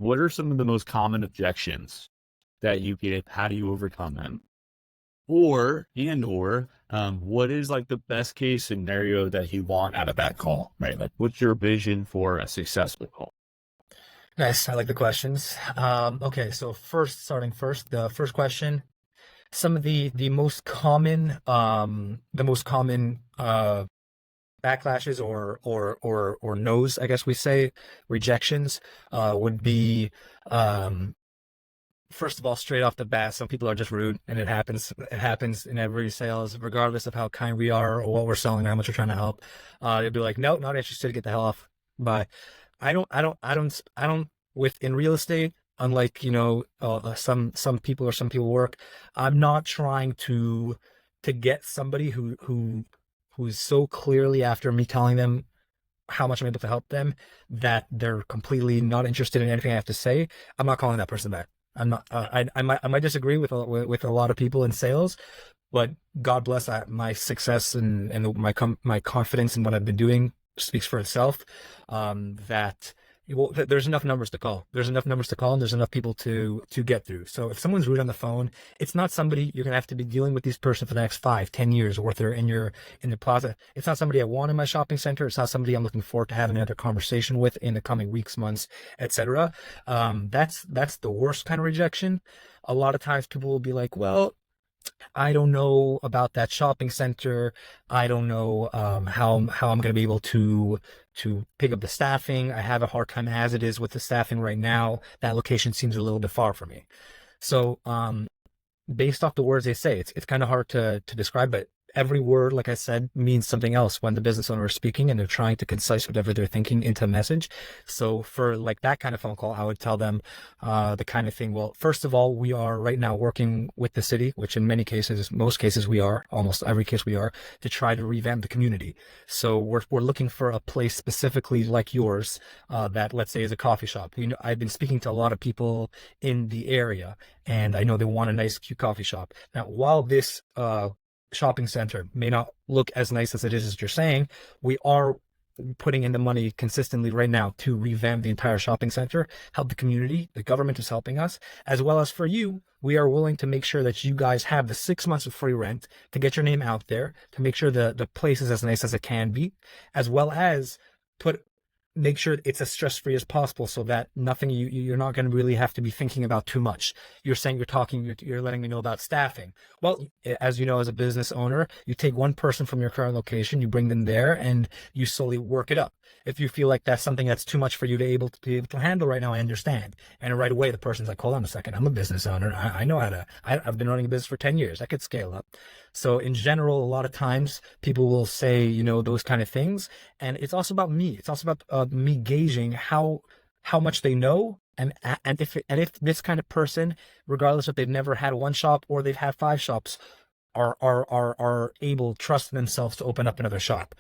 what are some of the most common objections that you get? How do you overcome them? What is like the best case scenario that you want out of that call, right? Like, what's your vision for a successful call? Nice. I like the questions. Okay, so starting first, the first question, some of the most common backlashes or no's, I guess we say, rejections, would be first of all, straight off the bat, some people are just rude, and it happens in every sales, regardless of how kind we are or what we're selling or how much we're trying to help. They'd be like, nope, not interested, get the hell off. Bye. I don't within real estate, unlike, some people work, I'm not trying to get somebody who's so clearly, after me telling them how much I'm able to help them, that they're completely not interested in anything I have to say. I'm not calling that person back. I'm not. I might disagree with a lot of people in sales, but God bless, my success and my confidence in what I've been doing speaks for itself. That there's enough numbers to call. There's enough numbers to call, and there's enough people to get through. So if someone's rude on the phone, it's not somebody you're gonna have to be dealing with this person for the next 5, 10 years, or if they're in the plaza. It's not somebody I want in my shopping center. It's not somebody I'm looking forward to having another conversation with in the coming weeks, months, etc. That's the worst kind of rejection. A lot of times people will be like, well, I don't know about that shopping center. I don't know how I'm going to be able to pick up the staffing. I have a hard time as it is with the staffing right now. That location seems a little bit far for me. So based off the words they say, it's kind of hard to describe, but every word, like I said, means something else when the business owner is speaking and they're trying to concise whatever they're thinking into a message. So for like that kind of phone call, I would tell them the kind of thing. Well, first of all, we are right now working with the city, which in most cases we are, almost every case we are, to try to revamp the community. So we're looking for a place specifically like yours, that, let's say, is a coffee shop. I've been speaking to a lot of people in the area, and I know they want a nice, cute coffee shop. Now, while this shopping center may not look as nice as it is as you're saying, we are putting in the money consistently right now to revamp the entire shopping center, help the community. The government is helping us, as well as for you. We are willing to make sure that you guys have the 6 months of free rent to get your name out there, to make sure the place is as nice as it can be, as well as make sure it's as stress-free as possible, so that you're not going to really have to be thinking about too much. You're saying you're letting me know about staffing. Well, as you know, as a business owner, you take one person from your current location, you bring them there, and you slowly work it up. If you feel like that's something that's too much for you to be able to handle right now, I understand. And right away, the person's like, hold on a second, I'm a business owner. I know I've been running a business for 10 years. I could scale up. So in general, a lot of times people will say, those kind of things. And it's also about me. It's also about me gauging how much they know. And if this kind of person, regardless if they've never had one shop or they've had 5 shops, are able, trust themselves to open up another shop.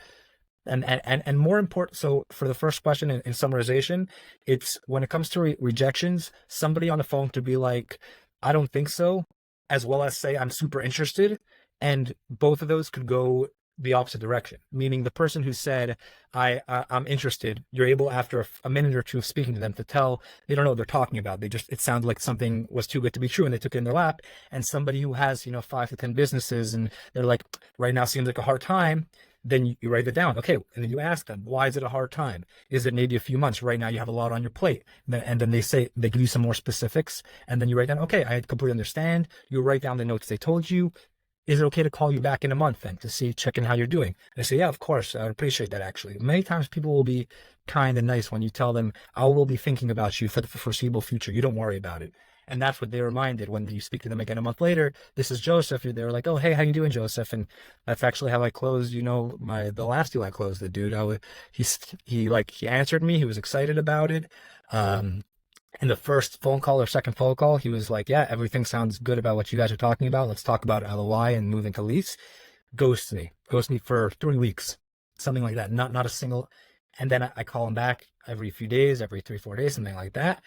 And more important, so for the first question in summarization, it's when it comes to rejections, somebody on the phone to be like, I don't think so, as well as say, I'm super interested. And both of those could go the opposite direction, meaning the person who said, I'm interested, you're able, after a minute or two of speaking to them, to tell they don't know what they're talking about. It sounds like something was too good to be true and they took it in their lap. And somebody who has, 5 to 10 businesses and they're like, right now seems like a hard time. Then you write it down. Okay. And then you ask them, why is it a hard time? Is it maybe a few months? Right now you have a lot on your plate. And then they give you some more specifics. And then you write down, okay, I completely understand. You write down the notes they told you. Is it okay to call you back in a month then to check in how you're doing? And they say, yeah, of course. I appreciate that, actually. Many times people will be kind and nice when you tell them, I will be thinking about you for the foreseeable future. You don't worry about it. And that's what they're reminded when you speak to them again a month later. This is Joseph. They're like, oh, hey, how you doing, Joseph? And that's actually how I closed, the last deal I closed, the dude. He answered me. He was excited about it. In the first phone call or second phone call, he was like, yeah, everything sounds good about what you guys are talking about. Let's talk about LOI and moving to lease. Ghost me for 3 weeks, something like that. Not a single. And then I call him back every few days, every 3-4 days, something like that.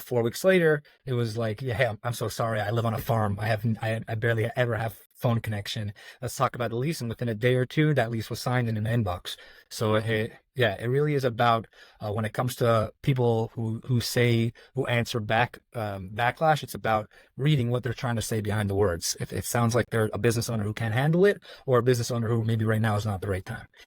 4 weeks later, it was like, yeah, hey, I'm so sorry. I live on a farm. I barely ever have phone connection. Let's talk about the lease. And within a day or two, that lease was signed in an inbox. So yeah, it really is about when it comes to people who answer backlash, it's about reading what they're trying to say behind the words. If it sounds like they're a business owner who can't handle it, or a business owner who maybe right now is not the right time.